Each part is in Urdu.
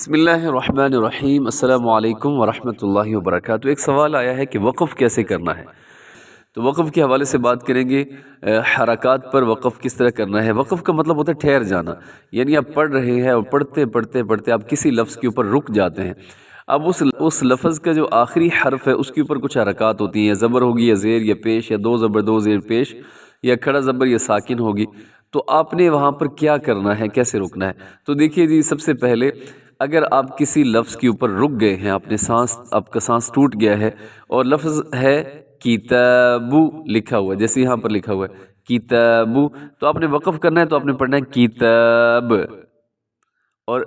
بسم اللہ الرحمن الرحیم، السلام علیکم ورحمۃ اللہ وبرکاتہ۔ ایک سوال آیا ہے کہ وقف کیسے کرنا ہے، تو وقف کے حوالے سے بات کریں گے۔ حرکات پر وقف کس طرح کرنا ہے۔ وقف کا مطلب ہوتا ہے ٹھہر جانا، یعنی آپ پڑھ رہے ہیں اور پڑھتے پڑھتے پڑھتے آپ کسی لفظ کے اوپر رک جاتے ہیں۔ اب اس لفظ کا جو آخری حرف ہے اس کے اوپر کچھ حرکات ہوتی ہیں، زبر ہوگی یا زیر یا پیش، یا دو زبر دو زیر پیش، یا کھڑا زبر یا ساکن ہوگی، تو آپ نے وہاں پر کیا کرنا ہے، کیسے رکنا ہے۔ تو دیکھیے جی، سب سے پہلے اگر آپ کسی لفظ کے اوپر رک گئے ہیں، آپ کا سانس ٹوٹ گیا ہے اور لفظ ہے کتابو لکھا ہوا ہے، جیسے یہاں پر لکھا ہوا ہے کتابو، تو آپ نے وقف کرنا ہے، تو آپ نے پڑھنا ہے کتاب۔ اور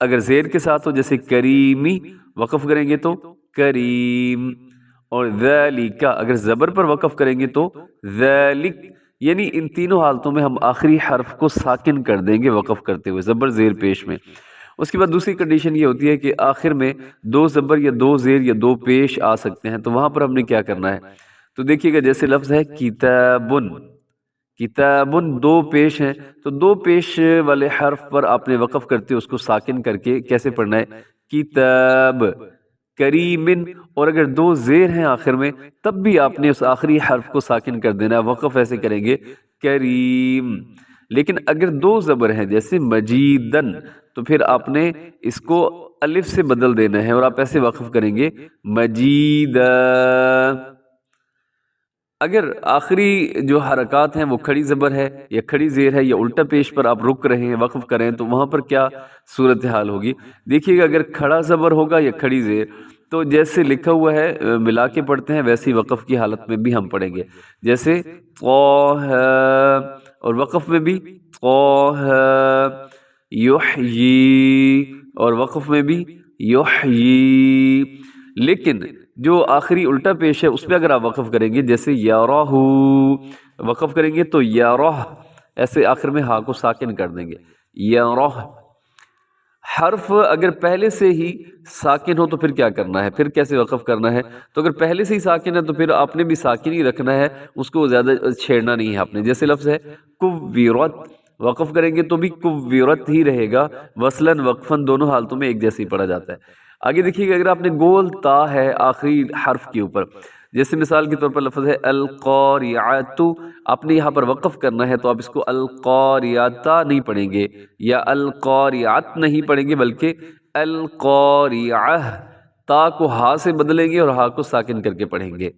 اگر زیر کے ساتھ ہو جیسے کریمی، وقف کریں گے تو کریم۔ اور ذالک، اگر زبر پر وقف کریں گے تو ذالک، یعنی ان تینوں حالتوں میں ہم آخری حرف کو ساکن کر دیں گے وقف کرتے ہوئے، زبر زیر پیش میں۔ اس کے بعد دوسری کنڈیشن یہ ہوتی ہے کہ آخر میں دو زبر یا دو زیر یا دو پیش آ سکتے ہیں، تو وہاں پر ہم نے کیا کرنا ہے۔ تو دیکھیے گا، جیسے لفظ ہے کتابن، کتابن دو پیش ہیں، تو دو پیش والے حرف پر آپ نے وقف کرتے اس کو ساکن کر کے کیسے پڑھنا ہے، کتاب۔ کریمن، اور اگر دو زیر ہیں آخر میں تب بھی آپ نے اس آخری حرف کو ساکن کر دینا ہے، وقف ایسے کریں گے کریم۔ لیکن اگر دو زبر ہیں جیسے مجیدن، تو پھر آپ نے اس کو الف سے بدل دینا ہے اور آپ ایسے وقف کریں گے مجیدہ۔ اگر آخری جو حرکات ہیں وہ کھڑی زبر ہے یا کھڑی زیر ہے یا الٹا پیش پر آپ رک رہے ہیں، وقف کریں ہیں، تو وہاں پر کیا صورتحال ہوگی۔ دیکھیے گا، اگر کھڑا زبر ہوگا یا کھڑی زیر، تو جیسے لکھا ہوا ہے ملا کے پڑھتے ہیں ویسی وقف کی حالت میں بھی ہم پڑھیں گے، جیسے طہ، اور وقف میں بھی طہ یحیی، اور وقف میں بھی یحیی۔ لیکن جو آخری الٹا پیش ہے اس پہ اگر آپ وقف کریں گے، جیسے یارہ، وقف کریں گے تو یارہ، ایسے آخر میں ہا کو ساکن کر دیں گے، یارہ۔ حرف اگر پہلے سے ہی ساکن ہو تو پھر کیا کرنا ہے، پھر کیسے وقف کرنا ہے۔ تو اگر پہلے سے ہی ساکن ہے تو پھر آپ نے بھی ساکن ہی رکھنا ہے، اس کو زیادہ چھیڑنا نہیں ہے آپ نے۔ جیسے لفظ ہے کُوِّرَت، وقف کریں گے تو بھی کُوِّرَت ہی رہے گا، وصلاً وقفاً دونوں حالتوں میں ایک جیسے ہی پڑھا جاتا ہے۔ آگے دیکھیے گا، اگر آپ نے گول تا ہے آخری حرف کے اوپر، جیسے مثال کے طور پر لفظ ہے القاریعۃ، آپ نے یہاں پر وقف کرنا ہے تو آپ اس کو القاریعۃ نہیں پڑھیں گے یا القاریعۃ نہیں پڑھیں گے، بلکہ القاریعہ، تا کو ہا سے بدلیں گے اور ہا کو ساکن کر کے پڑھیں گے۔